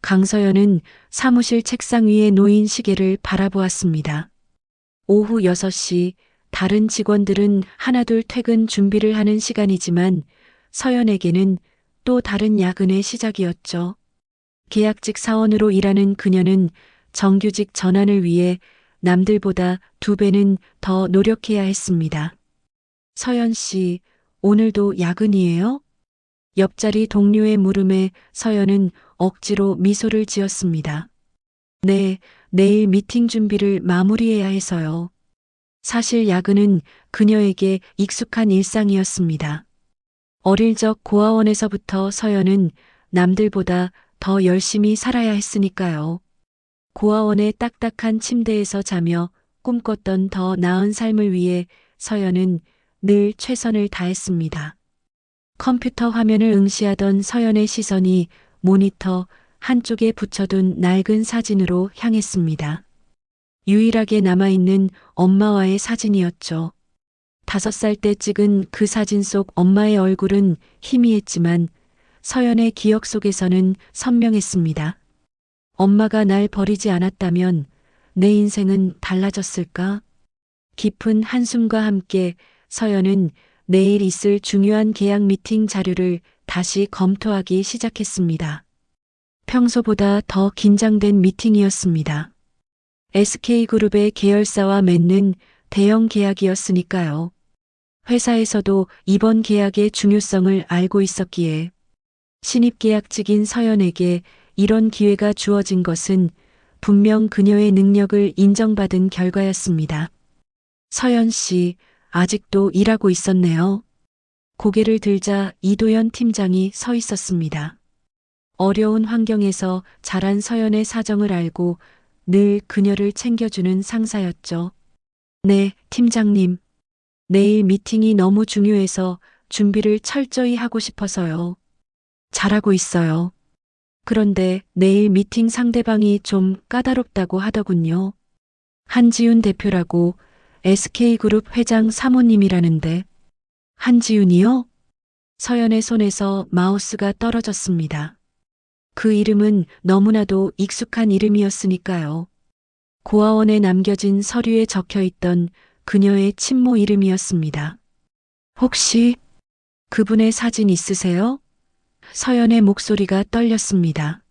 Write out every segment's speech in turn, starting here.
강서연은 사무실 책상 위에 놓인 시계를 바라보았습니다. 오후 6시, 다른 직원들은 하나둘 퇴근 준비를 하는 시간이지만 서연에게는 또 다른 야근의 시작이었죠. 계약직 사원으로 일하는 그녀는 정규직 전환을 위해 남들보다 2배는 더 노력해야 했습니다. 서연 씨, 오늘도 야근이에요? 옆자리 동료의 물음에 서연은 억지로 미소를 지었습니다. 네, 내일 미팅 준비를 마무리해야 해서요. 사실 야근은 그녀에게 익숙한 일상이었습니다. 어릴 적 고아원에서부터 서연은 남들보다 더 열심히 살아야 했으니까요. 고아원의 딱딱한 침대에서 자며 꿈꿨던 더 나은 삶을 위해 서연은 늘 최선을 다했습니다. 컴퓨터 화면을 응시하던 서연의 시선이 모니터 한쪽에 붙여둔 낡은 사진으로 향했습니다. 유일하게 남아있는 엄마와의 사진이었죠. 5살 때 찍은 그 사진 속 엄마의 얼굴은 희미했지만 서연의 기억 속에서는 선명했습니다. 엄마가 날 버리지 않았다면 내 인생은 달라졌을까? 깊은 한숨과 함께 서연은 내일 있을 중요한 계약 미팅 자료를 다시 검토하기 시작했습니다. 평소보다 더 긴장된 미팅이었습니다. SK그룹의 계열사와 맺는 대형 계약이었으니까요. 회사에서도 이번 계약의 중요성을 알고 있었기에 신입 계약직인 서연에게 이런 기회가 주어진 것은 분명 그녀의 능력을 인정받은 결과였습니다. 서연 씨, 아직도 일하고 있었네요. 고개를 들자 이도현 팀장이 서 있었습니다. 어려운 환경에서 자란 서연의 사정을 알고 늘 그녀를 챙겨주는 상사였죠. 네, 팀장님. 내일 미팅이 너무 중요해서 준비를 철저히 하고 싶어서요. 잘하고 있어요. 그런데 내일 미팅 상대방이 좀 까다롭다고 하더군요. 한지윤 대표라고 SK그룹 회장 사모님이라는데. 한지윤이요? 서연의 손에서 마우스가 떨어졌습니다. 그 이름은 너무나도 익숙한 이름이었으니까요. 고아원에 남겨진 서류에 적혀있던 그녀의 친모 이름이었습니다. 혹시 그분의 사진 있으세요? 서연의 목소리가 떨렸습니다.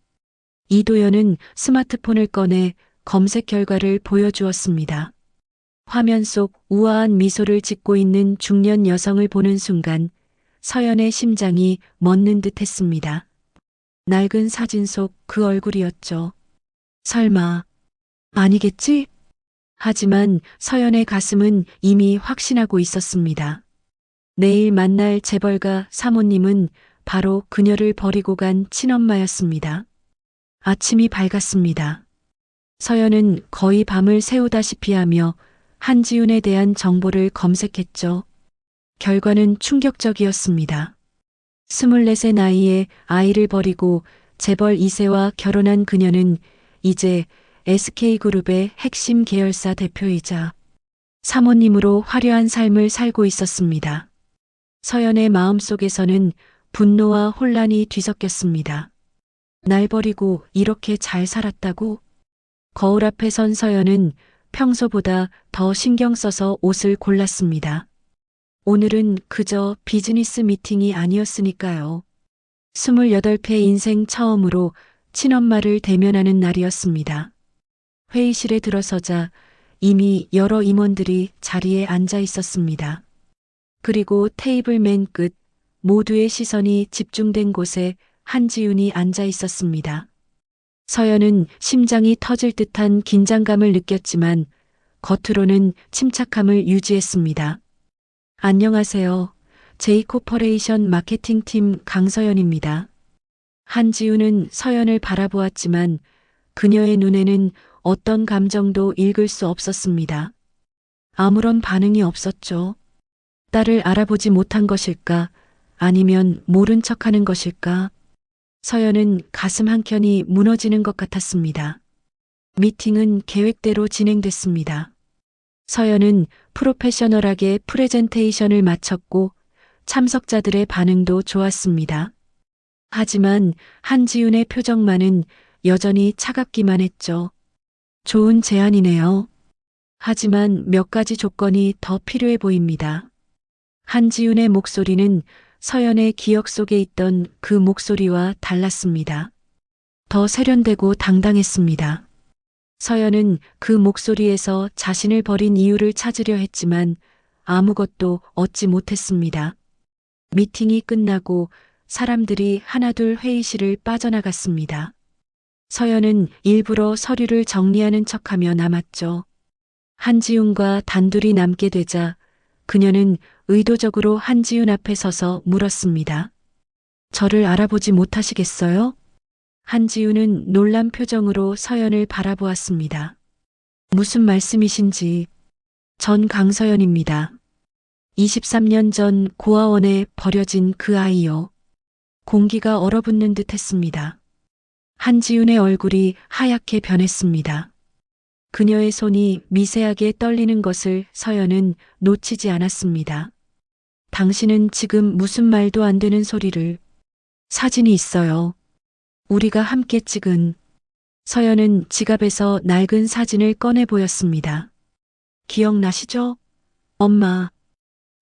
이도연은 스마트폰을 꺼내 검색 결과를 보여주었습니다. 화면 속 우아한 미소를 짓고 있는 중년 여성을 보는 순간 서연의 심장이 멎는 듯 했습니다. 낡은 사진 속 그 얼굴이었죠. 설마, 아니겠지? 하지만 서연의 가슴은 이미 확신하고 있었습니다. 내일 만날 재벌가 사모님은 바로 그녀를 버리고 간 친엄마였습니다. 아침이 밝았습니다. 서연은 거의 밤을 새우다시피 하며 한지윤에 대한 정보를 검색했죠. 결과는 충격적이었습니다. 24세 나이에 아이를 버리고 재벌 2세와 결혼한 그녀는 이제 SK그룹의 핵심 계열사 대표이자 사모님으로 화려한 삶을 살고 있었습니다. 서연의 마음속에서는 분노와 혼란이 뒤섞였습니다. 날 버리고 이렇게 잘 살았다고? 거울 앞에 선 서연은 평소보다 더 신경 써서 옷을 골랐습니다. 오늘은 그저 비즈니스 미팅이 아니었으니까요. 28회 인생 처음으로 친엄마를 대면하는 날이었습니다. 회의실에 들어서자 이미 여러 임원들이 자리에 앉아 있었습니다. 그리고 테이블 맨 끝 모두의 시선이 집중된 곳에 한지윤이 앉아 있었습니다. 서연은 심장이 터질 듯한 긴장감을 느꼈지만 겉으로는 침착함을 유지했습니다. 안녕하세요. 제이코퍼레이션 마케팅팀 강서연입니다. 한지윤은 서연을 바라보았지만 그녀의 눈에는 어떤 감정도 읽을 수 없었습니다. 아무런 반응이 없었죠. 딸을 알아보지 못한 것일까? 아니면 모른 척하는 것일까? 서연은 가슴 한켠이 무너지는 것 같았습니다. 미팅은 계획대로 진행됐습니다. 서연은 프로페셔널하게 프레젠테이션을 마쳤고 참석자들의 반응도 좋았습니다. 하지만 한지윤의 표정만은 여전히 차갑기만 했죠. 좋은 제안이네요. 하지만 몇 가지 조건이 더 필요해 보입니다. 한지윤의 목소리는 서연의 기억 속에 있던 그 목소리와 달랐습니다. 더 세련되고 당당했습니다. 서연은 그 목소리에서 자신을 버린 이유를 찾으려 했지만 아무것도 얻지 못했습니다. 미팅이 끝나고 사람들이 하나둘 회의실을 빠져나갔습니다. 서연은 일부러 서류를 정리하는 척하며 남았죠. 한지윤과 단둘이 남게 되자 그녀는 의도적으로 한지윤 앞에 서서 물었습니다. 저를 알아보지 못하시겠어요? 한지윤은 놀란 표정으로 서연을 바라보았습니다. 무슨 말씀이신지. 전 강서연입니다. 23년 전 고아원에 버려진 그 아이요. 공기가 얼어붙는 듯 했습니다. 한지윤의 얼굴이 하얗게 변했습니다. 그녀의 손이 미세하게 떨리는 것을 서연은 놓치지 않았습니다. 당신은 지금 무슨 말도 안 되는 소리를. 사진이 있어요. 우리가 함께 찍은. 서연은 지갑에서 낡은 사진을 꺼내 보였습니다. 기억나시죠? 엄마.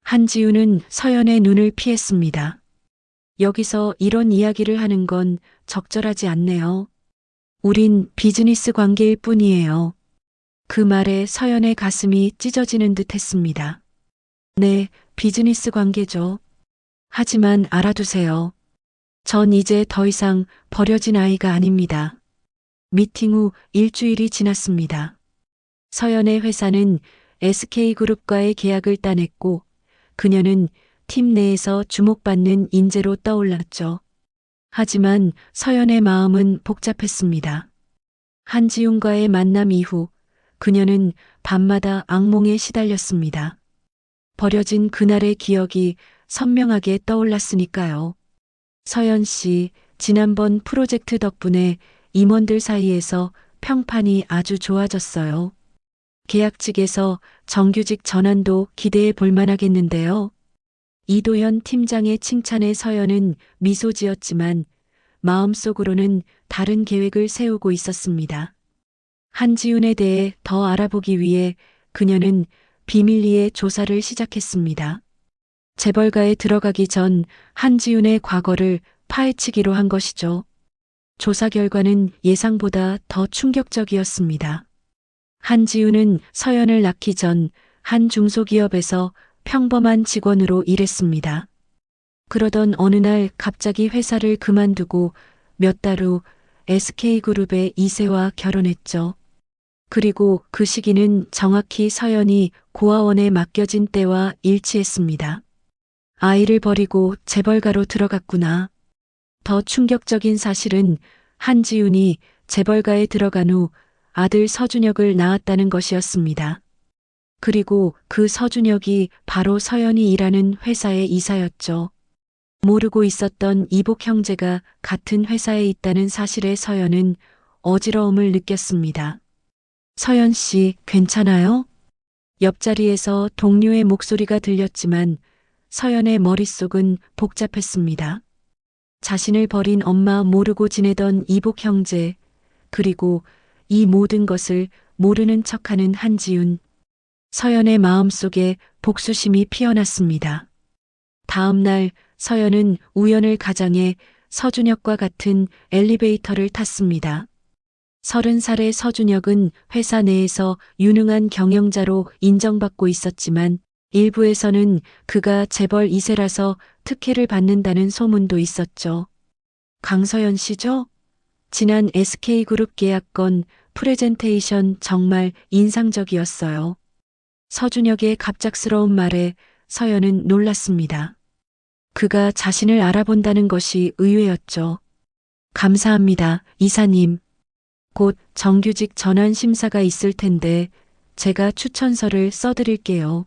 한지윤은 서연의 눈을 피했습니다. 여기서 이런 이야기를 하는 건 적절하지 않네요. 우린 비즈니스 관계일 뿐이에요. 그 말에 서연의 가슴이 찢어지는 듯 했습니다. 네, 비즈니스 관계죠. 하지만 알아두세요. 전 이제 더 이상 버려진 아이가 아닙니다. 미팅 후 일주일이 지났습니다. 서연의 회사는 SK그룹과의 계약을 따냈고 그녀는 팀 내에서 주목받는 인재로 떠올랐죠. 하지만 서연의 마음은 복잡했습니다. 한지윤과의 만남 이후 그녀는 밤마다 악몽에 시달렸습니다. 버려진 그날의 기억이 선명하게 떠올랐으니까요. 서연 씨, 지난번 프로젝트 덕분에 임원들 사이에서 평판이 아주 좋아졌어요. 계약직에서 정규직 전환도 기대해 볼 만하겠는데요. 이도현 팀장의 칭찬에 서연은 미소 지었지만 마음속으로는 다른 계획을 세우고 있었습니다. 한지윤에 대해 더 알아보기 위해 그녀는 비밀리에 조사를 시작했습니다. 재벌가에 들어가기 전 한지윤의 과거를 파헤치기로 한 것이죠. 조사 결과는 예상보다 더 충격적이었습니다. 한지윤은 서연을 낳기 전 한 중소기업에서 평범한 직원으로 일했습니다. 그러던 어느 날 갑자기 회사를 그만두고 몇 달 후 SK그룹의 이세와 결혼했죠. 그리고 그 시기는 정확히 서연이 고아원에 맡겨진 때와 일치했습니다. 아이를 버리고 재벌가로 들어갔구나. 더 충격적인 사실은 한지윤이 재벌가에 들어간 후 아들 서준혁을 낳았다는 것이었습니다. 그리고 그 서준혁이 바로 서연이 일하는 회사의 이사였죠. 모르고 있었던 이복 형제가 같은 회사에 있다는 사실에 서연은 어지러움을 느꼈습니다. 서연 씨, 괜찮아요? 옆자리에서 동료의 목소리가 들렸지만 서연의 머릿속은 복잡했습니다. 자신을 버린 엄마 모르고 지내던 이복 형제, 그리고 이 모든 것을 모르는 척하는 한지윤. 서연의 마음속에 복수심이 피어났습니다. 다음 날 서연은 우연을 가장해 서준혁과 같은 엘리베이터를 탔습니다. 30살의 서준혁은 회사 내에서 유능한 경영자로 인정받고 있었지만 일부에서는 그가 재벌 2세라서 특혜를 받는다는 소문도 있었죠. 강서연 씨죠? 지난 SK그룹 계약건 프레젠테이션 정말 인상적이었어요. 서준혁의 갑작스러운 말에 서연은 놀랐습니다. 그가 자신을 알아본다는 것이 의외였죠. 감사합니다, 이사님. 곧 정규직 전환 심사가 있을 텐데 제가 추천서를 써드릴게요.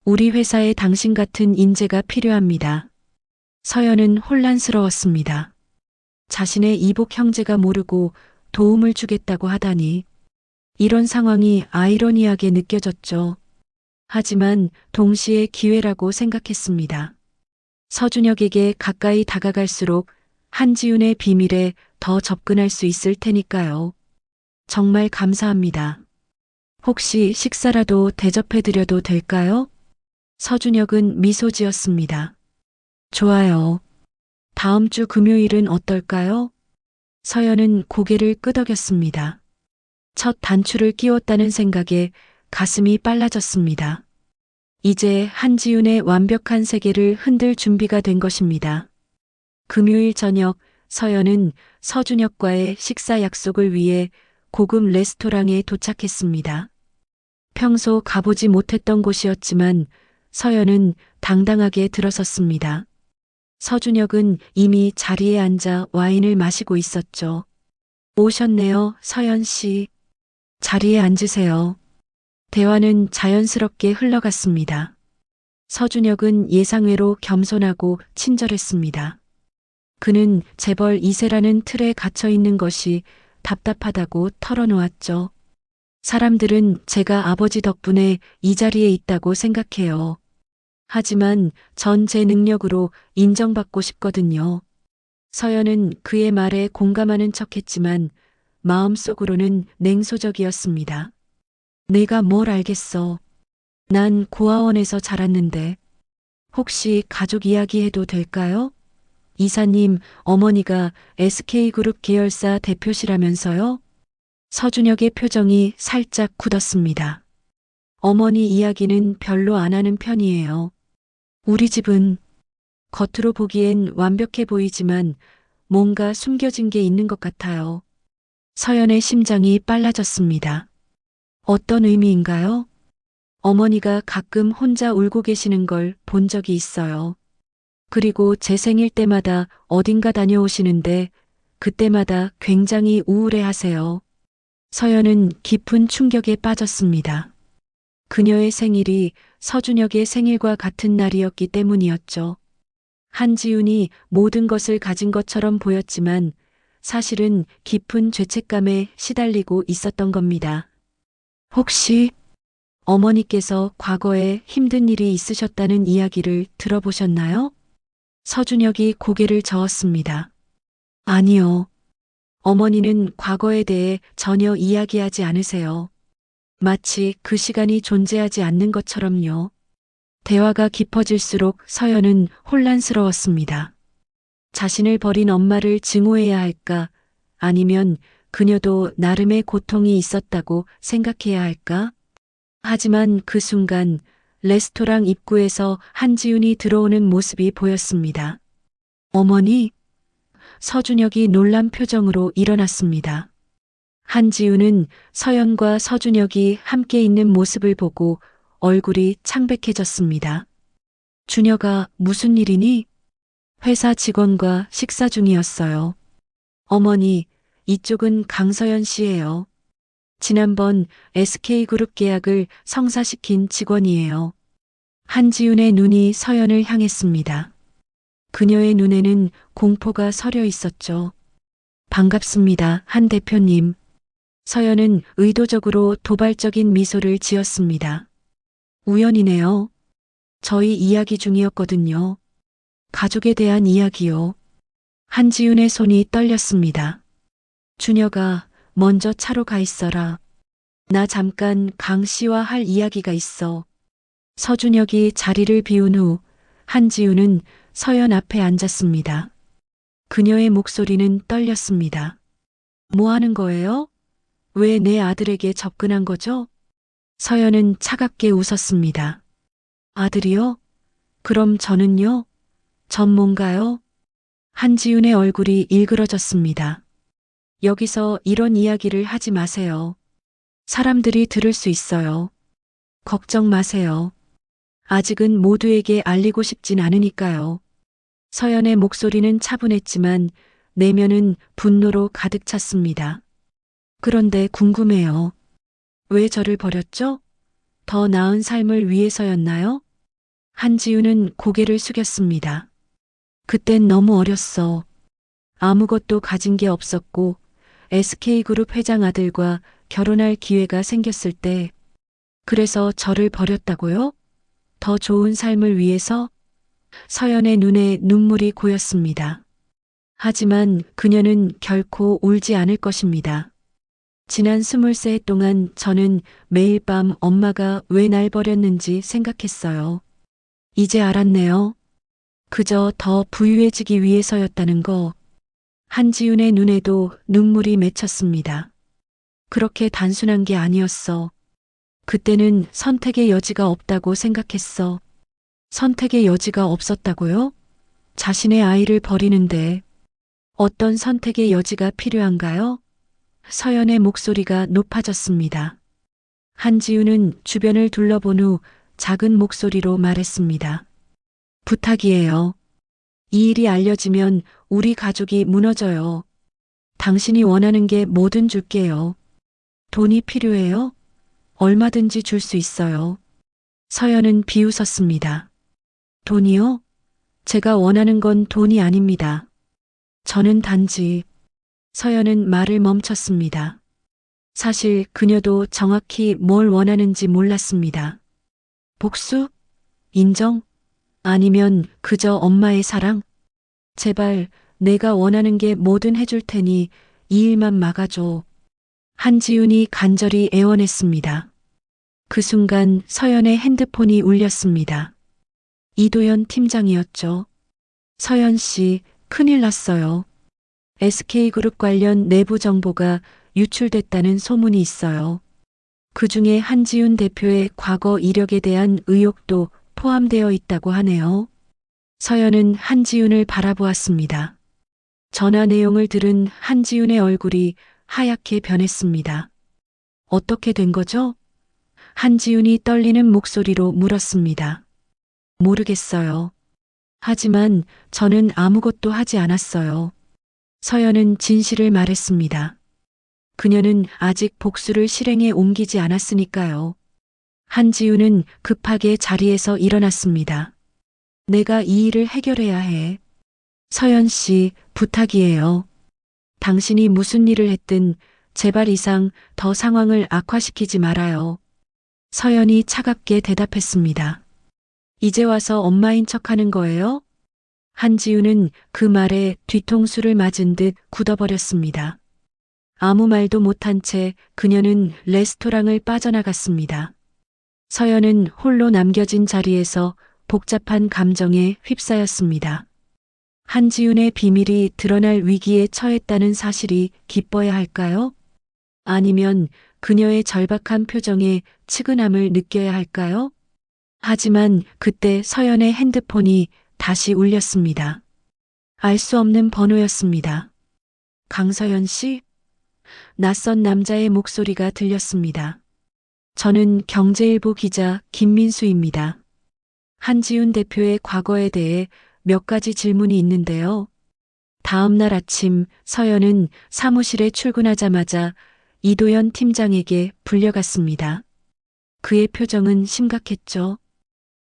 우리 회사에 당신 같은 인재가 필요합니다. 서연은 혼란스러웠습니다. 자신의 이복 형제가 모르고 도움을 주겠다고 하다니. 이런 상황이 아이러니하게 느껴졌죠. 하지만 동시에 기회라고 생각했습니다. 서준혁에게 가까이 다가갈수록 한지윤의 비밀에 더 접근할 수 있을 테니까요. 정말 감사합니다. 혹시 식사라도 대접해드려도 될까요? 서준혁은 미소 지었습니다. 좋아요. 다음 주 금요일은 어떨까요? 서연은 고개를 끄덕였습니다. 첫 단추를 끼웠다는 생각에 가슴이 빨라졌습니다. 이제 한지윤의 완벽한 세계를 흔들 준비가 된 것입니다. 금요일 저녁 서연은 서준혁과의 식사 약속을 위해 고급 레스토랑에 도착했습니다. 평소 가보지 못했던 곳이었지만 서연은 당당하게 들어섰습니다. 서준혁은 이미 자리에 앉아 와인을 마시고 있었죠. 오셨네요, 서연 씨. 자리에 앉으세요. 대화는 자연스럽게 흘러갔습니다. 서준혁은 예상외로 겸손하고 친절했습니다. 그는 재벌 2세라는 틀에 갇혀 있는 것이 답답하다고 털어놓았죠. 사람들은 제가 아버지 덕분에 이 자리에 있다고 생각해요. 하지만 전 제 능력으로 인정받고 싶거든요. 서연은 그의 말에 공감하는 척했지만 마음속으로는 냉소적이었습니다. 내가 뭘 알겠어. 난 고아원에서 자랐는데. 혹시 가족 이야기 해도 될까요? 이사님, 어머니가 SK그룹 계열사 대표시라면서요? 서준혁의 표정이 살짝 굳었습니다. 어머니 이야기는 별로 안 하는 편이에요. 우리 집은 겉으로 보기엔 완벽해 보이지만 뭔가 숨겨진 게 있는 것 같아요. 서연의 심장이 빨라졌습니다. 어떤 의미인가요? 어머니가 가끔 혼자 울고 계시는 걸 본 적이 있어요. 그리고 제 생일 때마다 어딘가 다녀오시는데 그때마다 굉장히 우울해 하세요. 서연은 깊은 충격에 빠졌습니다. 그녀의 생일이 서준혁의 생일과 같은 날이었기 때문이었죠. 한지윤이 모든 것을 가진 것처럼 보였지만 사실은 깊은 죄책감에 시달리고 있었던 겁니다. 혹시 어머니께서 과거에 힘든 일이 있으셨다는 이야기를 들어보셨나요? 서준혁이 고개를 저었습니다. 아니요. 어머니는 과거에 대해 전혀 이야기하지 않으세요. 마치 그 시간이 존재하지 않는 것처럼요. 대화가 깊어질수록 서연은 혼란스러웠습니다. 자신을 버린 엄마를 증오해야 할까? 아니면 그녀도 나름의 고통이 있었다고 생각해야 할까? 하지만 그 순간 레스토랑 입구에서 한지윤이 들어오는 모습이 보였습니다. 어머니? 서준혁이 놀란 표정으로 일어났습니다. 한지윤은 서연과 서준혁이 함께 있는 모습을 보고 얼굴이 창백해졌습니다. 준혁아, 무슨 일이니? 회사 직원과 식사 중이었어요. 어머니, 이쪽은 강서연 씨예요. 지난번 SK그룹 계약을 성사시킨 직원이에요. 한지윤의 눈이 서연을 향했습니다. 그녀의 눈에는 공포가 서려 있었죠. 반갑습니다, 한 대표님. 서연은 의도적으로 도발적인 미소를 지었습니다. 우연이네요. 저희 이야기 중이었거든요. 가족에 대한 이야기요. 한지윤의 손이 떨렸습니다. 준혁아, 먼저 차로 가 있어라. 나 잠깐 강 씨와 할 이야기가 있어. 서준혁이 자리를 비운 후 한지윤은 서연 앞에 앉았습니다. 그녀의 목소리는 떨렸습니다. 뭐 하는 거예요? 왜 내 아들에게 접근한 거죠? 서연은 차갑게 웃었습니다. 아들이요? 그럼 저는요? 전 뭔가요? 한지윤의 얼굴이 일그러졌습니다. 여기서 이런 이야기를 하지 마세요. 사람들이 들을 수 있어요. 걱정 마세요. 아직은 모두에게 알리고 싶진 않으니까요. 서연의 목소리는 차분했지만 내면은 분노로 가득 찼습니다. 그런데 궁금해요. 왜 저를 버렸죠? 더 나은 삶을 위해서였나요? 한지윤은 고개를 숙였습니다. 그땐 너무 어렸어. 아무것도 가진 게 없었고 SK그룹 회장 아들과 결혼할 기회가 생겼을 때 그래서 저를 버렸다고요? 더 좋은 삶을 위해서? 서연의 눈에 눈물이 고였습니다. 하지만 그녀는 결코 울지 않을 것입니다. 지난 23해 동안 저는 매일 밤 엄마가 왜 날 버렸는지 생각했어요. 이제 알았네요. 그저 더 부유해지기 위해서였다는 거. 한지윤의 눈에도 눈물이 맺혔습니다. 그렇게 단순한 게 아니었어. 그때는 선택의 여지가 없다고 생각했어. 선택의 여지가 없었다고요? 자신의 아이를 버리는데 어떤 선택의 여지가 필요한가요? 서연의 목소리가 높아졌습니다. 한지우는 주변을 둘러본 후 작은 목소리로 말했습니다. 부탁이에요. 이 일이 알려지면 우리 가족이 무너져요. 당신이 원하는 게 뭐든 줄게요. 돈이 필요해요? 얼마든지 줄 수 있어요. 서연은 비웃었습니다. 돈이요? 제가 원하는 건 돈이 아닙니다. 저는 단지 서연은 말을 멈췄습니다. 사실 그녀도 정확히 뭘 원하는지 몰랐습니다. 복수? 인정? 아니면 그저 엄마의 사랑? 제발 내가 원하는 게 뭐든 해줄 테니 이 일만 막아줘. 한지윤이 간절히 애원했습니다. 그 순간 서연의 핸드폰이 울렸습니다. 이도현 팀장이었죠. 서연 씨, 큰일 났어요. SK그룹 관련 내부 정보가 유출됐다는 소문이 있어요. 그 중에 한지윤 대표의 과거 이력에 대한 의혹도 포함되어 있다고 하네요. 서연은 한지윤을 바라보았습니다. 전화 내용을 들은 한지윤의 얼굴이 하얗게 변했습니다. 어떻게 된 거죠? 한지윤이 떨리는 목소리로 물었습니다. 모르겠어요. 하지만 저는 아무것도 하지 않았어요. 서연은 진실을 말했습니다. 그녀는 아직 복수를 실행에 옮기지 않았으니까요. 한지우는 급하게 자리에서 일어났습니다. 내가 이 일을 해결해야 해. 서연 씨, 부탁이에요. 당신이 무슨 일을 했든 제발 이상 더 상황을 악화시키지 말아요. 서연이 차갑게 대답했습니다. 이제 와서 엄마인 척 하는 거예요? 한지우는 그 말에 뒤통수를 맞은 듯 굳어버렸습니다. 아무 말도 못한 채 그녀는 레스토랑을 빠져나갔습니다. 서연은 홀로 남겨진 자리에서 복잡한 감정에 휩싸였습니다. 한지윤의 비밀이 드러날 위기에 처했다는 사실이 기뻐야 할까요? 아니면 그녀의 절박한 표정에 측은함을 느껴야 할까요? 하지만 그때 서연의 핸드폰이 다시 울렸습니다. 알 수 없는 번호였습니다. 강서연 씨? 낯선 남자의 목소리가 들렸습니다. 저는 경제일보 기자 김민수입니다. 한지윤 대표의 과거에 대해 몇 가지 질문이 있는데요. 다음 날 아침 서연은 사무실에 출근하자마자 이도현 팀장에게 불려갔습니다. 그의 표정은 심각했죠.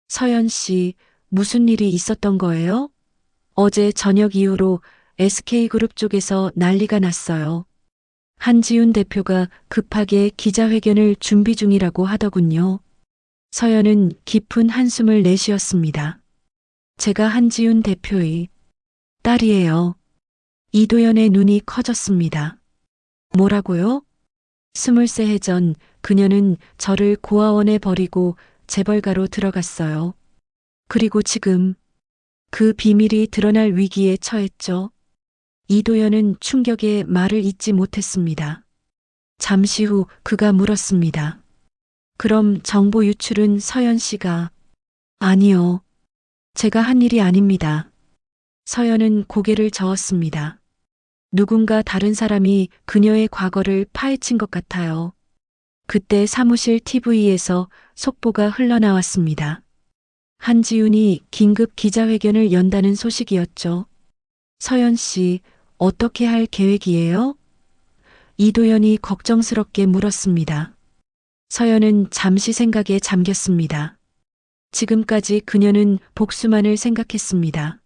서연 씨, 무슨 일이 있었던 거예요? 어제 저녁 이후로 SK그룹 쪽에서 난리가 났어요. 한지윤 대표가 급하게 기자회견을 준비 중이라고 하더군요. 서연은 깊은 한숨을 내쉬었습니다. 제가 한지윤 대표의 딸이에요. 이도연의 눈이 커졌습니다. 뭐라고요? 23해 전 그녀는 저를 고아원에 버리고 재벌가로 들어갔어요. 그리고 지금 그 비밀이 드러날 위기에 처했죠. 이도연은 충격에 말을 잇지 못했습니다. 잠시 후 그가 물었습니다. 그럼 정보 유출은 서연 씨가? 아니요. 제가 한 일이 아닙니다. 서연은 고개를 저었습니다. 누군가 다른 사람이 그녀의 과거를 파헤친 것 같아요. 그때 사무실 TV에서 속보가 흘러나왔습니다. 한지윤이 긴급 기자회견을 연다는 소식이었죠. 서연 씨, 어떻게 할 계획이에요? 이도연이 걱정스럽게 물었습니다. 서연은 잠시 생각에 잠겼습니다. 지금까지 그녀는 복수만을 생각했습니다.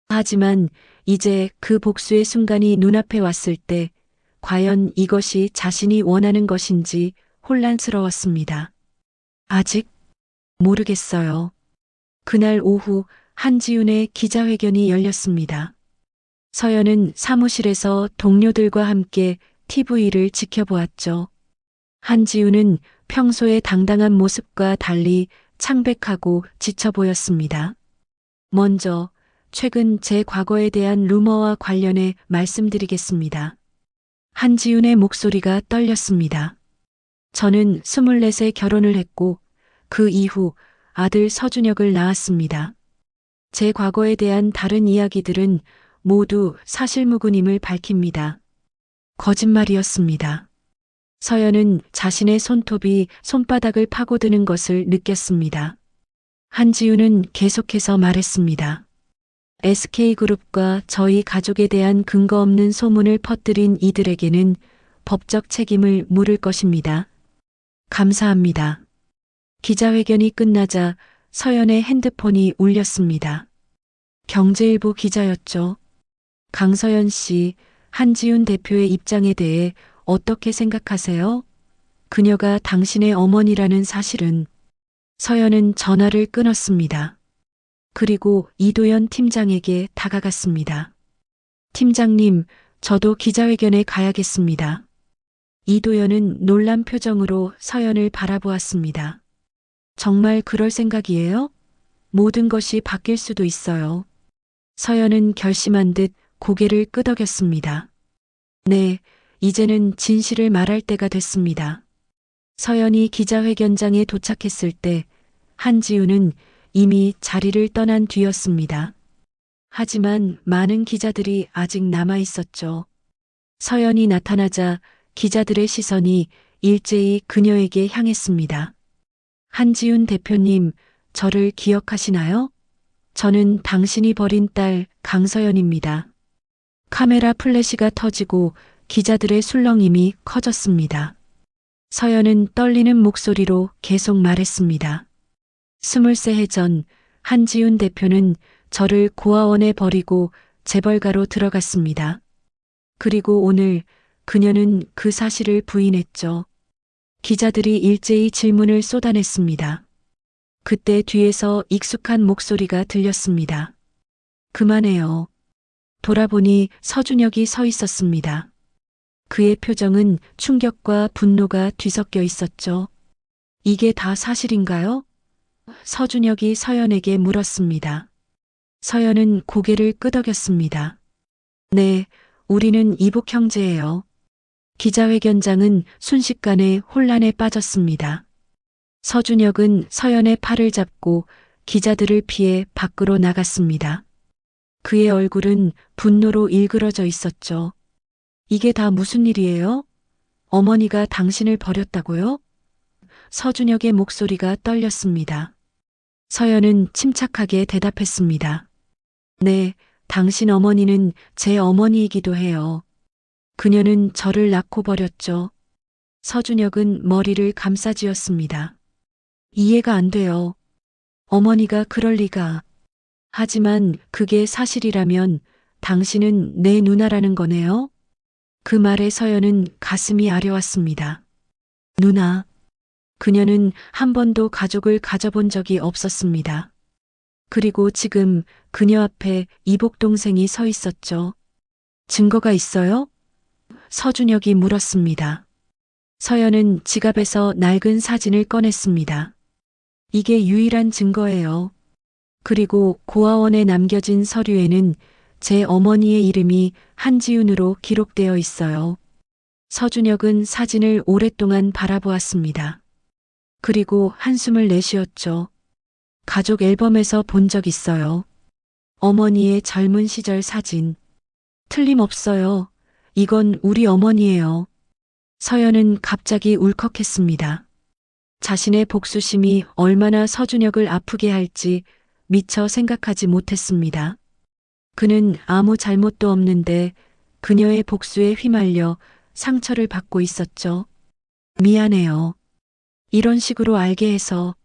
하지만 이제 그 복수의 순간이 눈앞에 왔을 때 과연 이것이 자신이 원하는 것인지 혼란스러웠습니다. 아직 모르겠어요. 그날 오후 한지윤의 기자회견이 열렸습니다. 서연은 사무실에서 동료들과 함께 TV를 지켜보았죠. 한지우는 평소의 당당한 모습과 달리 창백하고 지쳐 보였습니다. 먼저 최근 제 과거에 대한 루머와 관련해 말씀드리겠습니다. 한지훈의 목소리가 떨렸습니다. 저는 24세 결혼을 했고 그 이후 아들 서준혁을 낳았습니다. 제 과거에 대한 다른 이야기들은 모두 사실무근임을 밝힙니다. 거짓말이었습니다. 서연은 자신의 손톱이 손바닥을 파고드는 것을 느꼈습니다. 한지우는 계속해서 말했습니다. SK그룹과 저희 가족에 대한 근거 없는 소문을 퍼뜨린 이들에게는 법적 책임을 물을 것입니다. 감사합니다. 기자회견이 끝나자 서연의 핸드폰이 울렸습니다. 경제일보 기자였죠. 강서연 씨, 한지훈 대표의 입장에 대해 어떻게 생각하세요? 그녀가 당신의 어머니라는 사실은. 서연은 전화를 끊었습니다. 그리고 이도현 팀장에게 다가갔습니다. 팀장님, 저도 기자회견에 가야겠습니다. 이도현은 놀란 표정으로 서연을 바라보았습니다. 정말 그럴 생각이에요? 모든 것이 바뀔 수도 있어요. 서연은 결심한 듯 고개를 끄덕였습니다. 네, 이제는 진실을 말할 때가 됐습니다. 서연이 기자회견장에 도착했을 때 한지우는 이미 자리를 떠난 뒤였습니다. 하지만 많은 기자들이 아직 남아 있었죠. 서연이 나타나자 기자들의 시선이 일제히 그녀에게 향했습니다. 한지훈 대표님, 저를 기억하시나요? 저는 당신이 버린 딸 강서연입니다. 카메라 플래시가 터지고 기자들의 술렁임이 커졌습니다. 서연은 떨리는 목소리로 계속 말했습니다. 23해 전 한지훈 대표는 저를 고아원에 버리고 재벌가로 들어갔습니다. 그리고 오늘 그녀는 그 사실을 부인했죠. 기자들이 일제히 질문을 쏟아냈습니다. 그때 뒤에서 익숙한 목소리가 들렸습니다. 그만해요. 돌아보니 서준혁이 서 있었습니다. 그의 표정은 충격과 분노가 뒤섞여 있었죠. 이게 다 사실인가요? 서준혁이 서연에게 물었습니다. 서연은 고개를 끄덕였습니다. 네, 우리는 이복 형제예요. 기자회견장은 순식간에 혼란에 빠졌습니다. 서준혁은 서연의 팔을 잡고 기자들을 피해 밖으로 나갔습니다. 그의 얼굴은 분노로 일그러져 있었죠. 이게 다 무슨 일이에요? 어머니가 당신을 버렸다고요? 서준혁의 목소리가 떨렸습니다. 서연은 침착하게 대답했습니다. 네, 당신 어머니는 제 어머니이기도 해요. 그녀는 저를 낳고 버렸죠. 서준혁은 머리를 감싸쥐었습니다. 이해가 안 돼요. 어머니가 그럴 리가. 하지만 그게 사실이라면 당신은 내 누나라는 거네요. 그 말에 서연은 가슴이 아려왔습니다. 누나. 그녀는 한 번도 가족을 가져본 적이 없었습니다. 그리고 지금 그녀 앞에 이복 동생이 서 있었죠. 증거가 있어요? 서준혁이 물었습니다. 서연은 지갑에서 낡은 사진을 꺼냈습니다. 이게 유일한 증거예요. 그리고 고아원에 남겨진 서류에는 제 어머니의 이름이 한지훈으로 기록되어 있어요. 서준혁은 사진을 오랫동안 바라보았습니다. 그리고 한숨을 내쉬었죠. 가족 앨범에서 본 적 있어요. 어머니의 젊은 시절 사진. 틀림없어요. 이건 우리 어머니예요. 서연은 갑자기 울컥했습니다. 자신의 복수심이 얼마나 서준혁을 아프게 할지 미처 생각하지 못했습니다. 그는 아무 잘못도 없는데 그녀의 복수에 휘말려 상처를 받고 있었죠. 미안해요. 이런 식으로 알게 해서.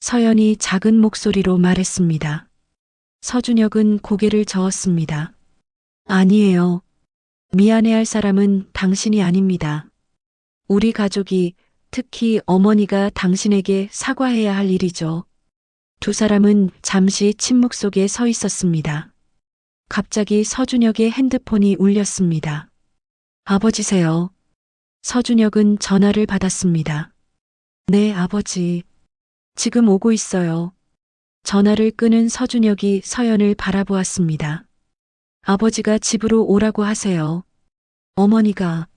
서연이 작은 목소리로 말했습니다. 서준혁은 고개를 저었습니다. 아니에요. 미안해할 사람은 당신이 아닙니다. 우리 가족이, 특히 어머니가 당신에게 사과해야 할 일이죠. 두 사람은 잠시 침묵 속에 서 있었습니다. 갑자기 서준혁의 핸드폰이 울렸습니다. 아버지세요. 서준혁은 전화를 받았습니다. 네, 아버지. 지금 오고 있어요. 전화를 끊은 서준혁이 서연을 바라보았습니다. 아버지가 집으로 오라고 하세요. 어머니가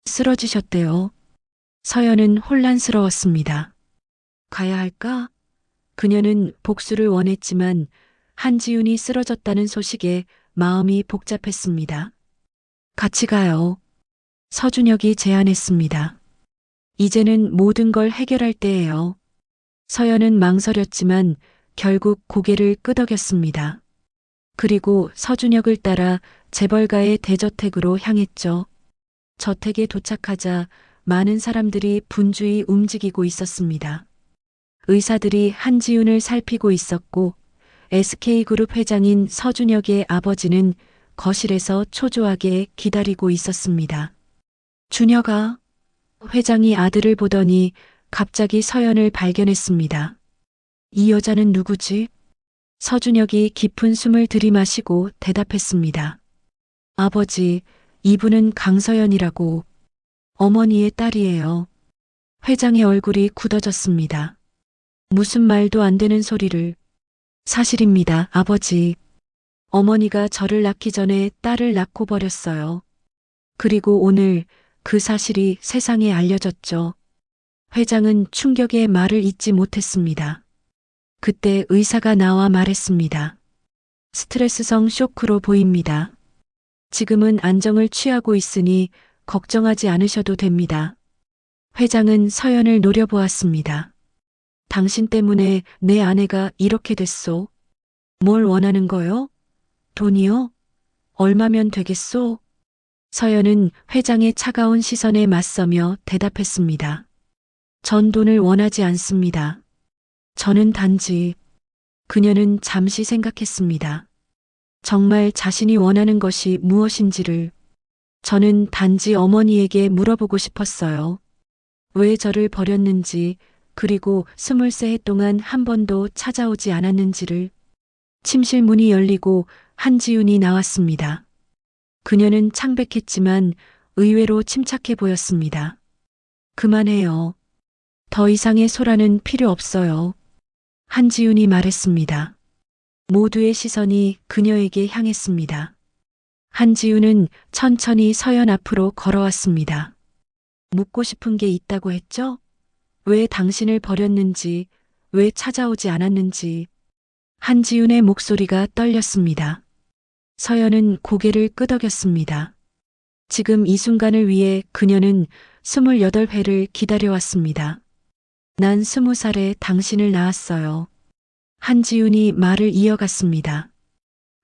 쓰러지셨대요. 서연은 혼란스러웠습니다. 가야 할까? 그녀는 복수를 원했지만 한지윤이 쓰러졌다는 소식에 마음이 복잡했습니다. 같이 가요. 서준혁이 제안했습니다. 이제는 모든 걸 해결할 때예요. 서연은 망설였지만 결국 고개를 끄덕였습니다. 그리고 서준혁을 따라 재벌가의 대저택으로 향했죠. 저택에 도착하자 많은 사람들이 분주히 움직이고 있었습니다. 의사들이 한지윤을 살피고 있었고 SK그룹 회장인 서준혁의 아버지는 거실에서 초조하게 기다리고 있었습니다. 준혁아, 회장이 아들을 보더니 갑자기 서연을 발견했습니다. 이 여자는 누구지? 서준혁이 깊은 숨을 들이마시고 대답했습니다. 아버지, 이분은 강서연이라고 어머니의 딸이에요. 회장의 얼굴이 굳어졌습니다. 무슨 말도 안 되는 소리를. 사실입니다, 아버지. 어머니가 저를 낳기 전에 딸을 낳고 버렸어요. 그리고 오늘 그 사실이 세상에 알려졌죠. 회장은 충격의 말을 잇지 못했습니다. 그때 의사가 나와 말했습니다. 스트레스성 쇼크로 보입니다. 지금은 안정을 취하고 있으니 걱정하지 않으셔도 됩니다. 회장은 서연을 노려보았습니다. 당신 때문에 내 아내가 이렇게 됐소. 뭘 원하는 거요? 돈이요? 얼마면 되겠소? 서연은 회장의 차가운 시선에 맞서며 대답했습니다. 전 돈을 원하지 않습니다. 저는 단지. 그녀는 잠시 생각했습니다. 정말 자신이 원하는 것이 무엇인지를. 저는 단지 어머니에게 물어보고 싶었어요. 왜 저를 버렸는지, 그리고 23해 동안 한 번도 찾아오지 않았는지를. 침실 문이 열리고 한지윤이 나왔습니다. 그녀는 창백했지만 의외로 침착해 보였습니다. 그만해요. 더 이상의 소란은 필요 없어요. 한지윤이 말했습니다. 모두의 시선이 그녀에게 향했습니다. 한지윤은 천천히 서연 앞으로 걸어왔습니다. 묻고 싶은 게 있다고 했죠? 왜 당신을 버렸는지, 왜 찾아오지 않았는지. 한지윤의 목소리가 떨렸습니다. 서연은 고개를 끄덕였습니다. 지금 이 순간을 위해 그녀는 28회를 기다려왔습니다. 난 20살에 당신을 낳았어요. 한지윤이 말을 이어갔습니다.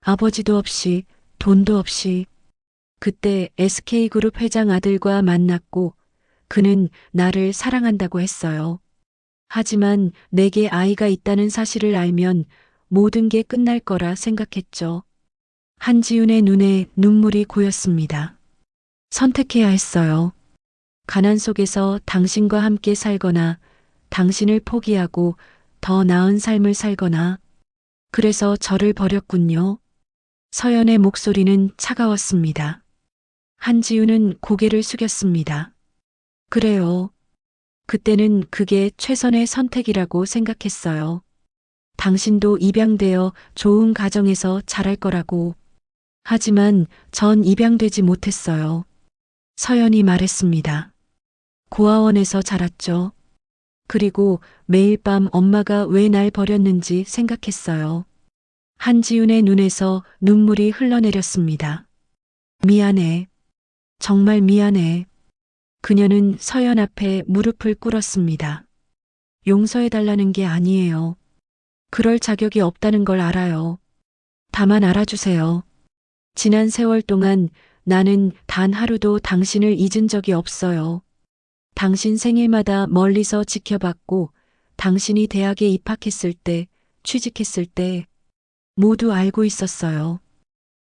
아버지도 없이, 돈도 없이. 그때 SK그룹 회장 아들과 만났고 그는 나를 사랑한다고 했어요. 하지만 내게 아이가 있다는 사실을 알면 모든 게 끝날 거라 생각했죠. 한지윤의 눈에 눈물이 고였습니다. 선택해야 했어요. 가난 속에서 당신과 함께 살거나 당신을 포기하고 더 나은 삶을 살거나. 그래서 저를 버렸군요. 서연의 목소리는 차가웠습니다. 한지윤은 고개를 숙였습니다. 그래요. 그때는 그게 최선의 선택이라고 생각했어요. 당신도 입양되어 좋은 가정에서 자랄 거라고. 하지만 전 입양되지 못했어요. 서연이 말했습니다. 고아원에서 자랐죠. 그리고 매일 밤 엄마가 왜 날 버렸는지 생각했어요. 한지윤의 눈에서 눈물이 흘러내렸습니다. 미안해. 정말 미안해. 그녀는 서연 앞에 무릎을 꿇었습니다. 용서해달라는 게 아니에요. 그럴 자격이 없다는 걸 알아요. 다만 알아주세요. 지난 세월 동안 나는 단 하루도 당신을 잊은 적이 없어요. 당신 생일마다 멀리서 지켜봤고 당신이 대학에 입학했을 때, 취직했을 때 모두 알고 있었어요.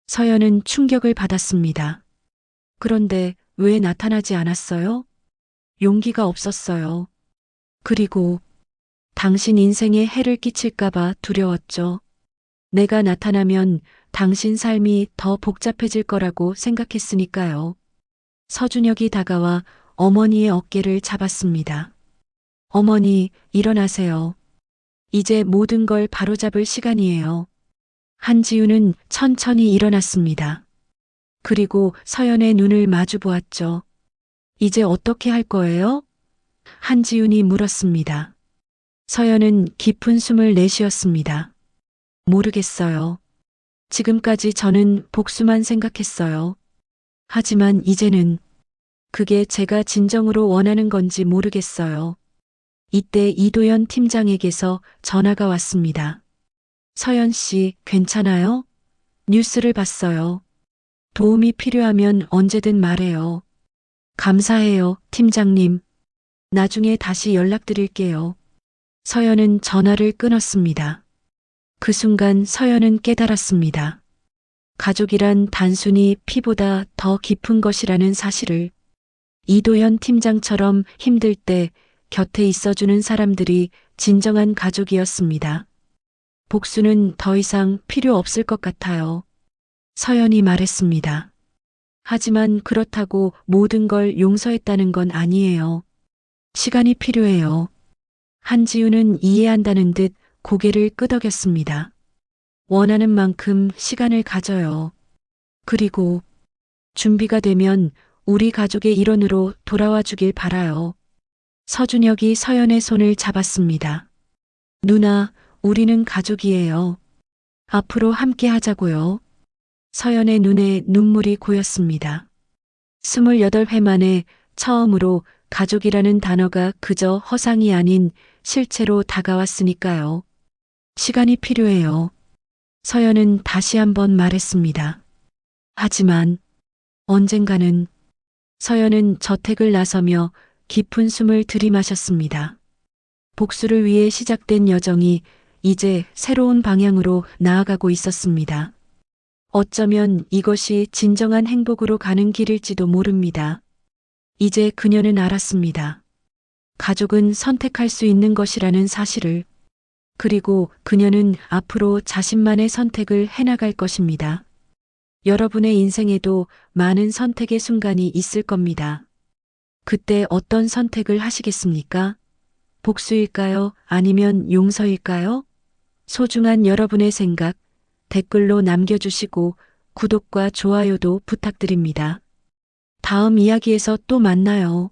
서연은 충격을 받았습니다. 그런데 왜 나타나지 않았어요? 용기가 없었어요. 그리고 당신 인생에 해를 끼칠까봐 두려웠죠. 내가 나타나면 당신 삶이 더 복잡해질 거라고 생각했으니까요. 서준혁이 다가와 어머니의 어깨를 잡았습니다. 어머니, 일어나세요. 이제 모든 걸 바로잡을 시간이에요. 한지우는 천천히 일어났습니다. 그리고 서연의 눈을 마주 보았죠. 이제 어떻게 할 거예요? 한지훈이 물었습니다. 서연은 깊은 숨을 내쉬었습니다. 모르겠어요. 지금까지 저는 복수만 생각했어요. 하지만 이제는 그게 제가 진정으로 원하는 건지 모르겠어요. 이때 이도현 팀장에게서 전화가 왔습니다. 서연 씨, 괜찮아요? 뉴스를 봤어요. 도움이 필요하면 언제든 말해요. 감사해요, 팀장님. 나중에 다시 연락드릴게요. 서연은 전화를 끊었습니다. 그 순간 서연은 깨달았습니다. 가족이란 단순히 피보다 더 깊은 것이라는 사실을. 이도현 팀장처럼 힘들 때 곁에 있어주는 사람들이 진정한 가족이었습니다. 복수는 더 이상 필요 없을 것 같아요. 서연이 말했습니다. 하지만 그렇다고 모든 걸 용서했다는 건 아니에요. 시간이 필요해요. 한지우는 이해한다는 듯 고개를 끄덕였습니다. 원하는 만큼 시간을 가져요. 그리고 준비가 되면 우리 가족의 일원으로 돌아와 주길 바라요. 서준혁이 서연의 손을 잡았습니다. 누나, 우리는 가족이에요. 앞으로 함께 하자고요. 서연의 눈에 눈물이 고였습니다. 28회 만에 처음으로 가족이라는 단어가 그저 허상이 아닌 실체로 다가왔으니까요. 시간이 필요해요. 서연은 다시 한번 말했습니다. 하지만 언젠가는. 서연은 저택을 나서며 깊은 숨을 들이마셨습니다. 복수를 위해 시작된 여정이 이제 새로운 방향으로 나아가고 있었습니다. 어쩌면 이것이 진정한 행복으로 가는 길일지도 모릅니다. 이제 그녀는 알았습니다. 가족은 선택할 수 있는 것이라는 사실을. 그리고 그녀는 앞으로 자신만의 선택을 해나갈 것입니다. 여러분의 인생에도 많은 선택의 순간이 있을 겁니다. 그때 어떤 선택을 하시겠습니까? 복수일까요? 아니면 용서일까요? 소중한 여러분의 생각 댓글로 남겨주시고 구독과 좋아요도 부탁드립니다. 다음 이야기에서 또 만나요.